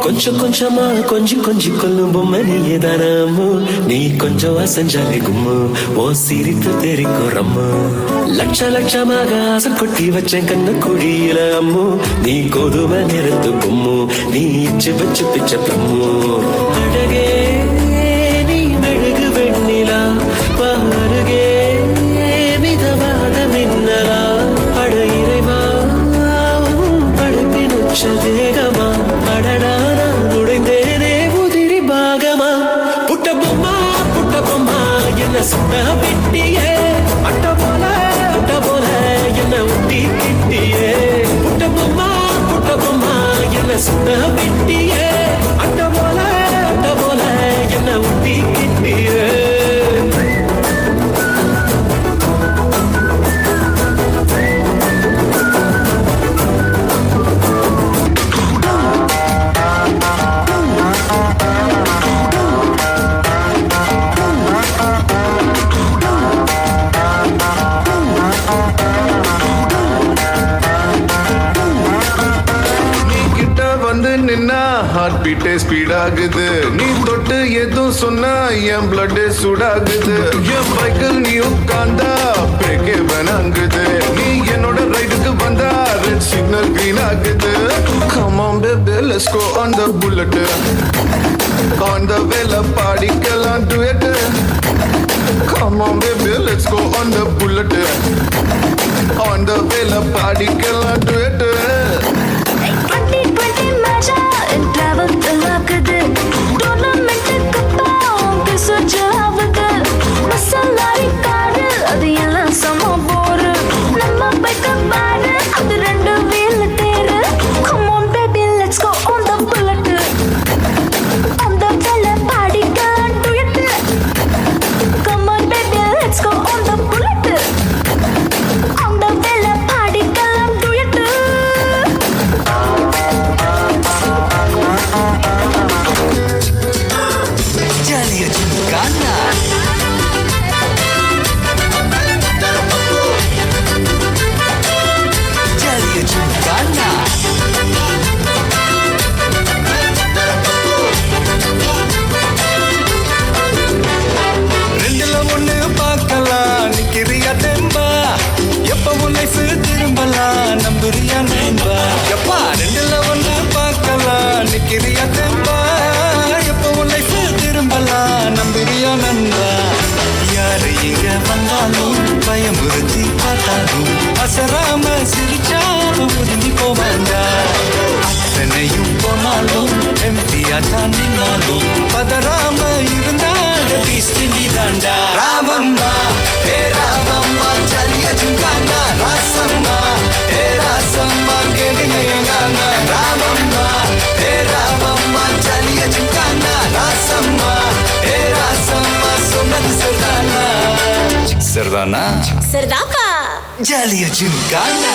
கொஞ்சம் கொஞ்சமா கொஞ்சி கொஞ்சி கொல்லும் பொம்மை நீதான அம்மு. நீ கொஞ்சம் அசஞ்சாலே கும்மு, ஓ சிரிப்பு தெரிக்கும் ரம்மு. லட்ச லட்சமாக ஆசை கொட்டி வச்சேன் கண்ண குழியில அம்மு. நீ கோதுமை நிறத்து பொம்மு, நீ இச்சு வச்சு பிச்ச பம்மு. அழகே நீ மெழுகு வெண்ணிலா, பாருகே மிதவாத மின்னலா. அட இறைவா படைப்பின் உச்ச தேகமா, அடடா நுழைந்தேனே உதிரி பாகமா. புட்ட பொம்மா என்ன சுட்ட பிட்டியே, அட்ட போல என்ன ஊட்டி கிட்டியே. புட்ட பொம்மா என்ன சுட்ட பிட்டியே, அட்ட போல என்ன ஊட்டி கிட்டியே. நின்னா ஹார்ட் பீட்டே ஸ்பீட் ஆகுது. நீ தொட்டு எதுவும் சொன்னா என் பிளட் சூடாகுது. என் பைக்கில் நீ உட்கார்ந்தா பிரேக்கே வேணாங்குது. நீ என்னோட ரைடுக்கு வந்தா ரெட் சிக்னல் கிரீன் ஆகுது. Come on baby let's go on the bullet, on the vela பாடிக்கலாம் duet. Come on baby let's go on the bullet, on the vela பாடிக்கலாம் duet. பயமுறுத்தி பார்த்தாலும் அசராம சிரிச்சாலும் ஒதுங்கி போவாண்டா. அத்தனையும் போனாலும் எம்பியா தான் நின்னாலும் பதறாம இருந்தால் நீ தாண்டா. ராமம்மா ஏ ராமம்மா ஜலிய ஜுங்கானா, ராசம்மா ஏ ராசம்மா கேளுங்க. ராமம்மா ஏ ராமம்மா ஜலிய ஜுங்கானா, ராசம்மா ஏ ராசம்மா சொன்னது சரிதானா? சரிதானா? சரிதாப்பா. ஜாலியா ஜிம்கானா.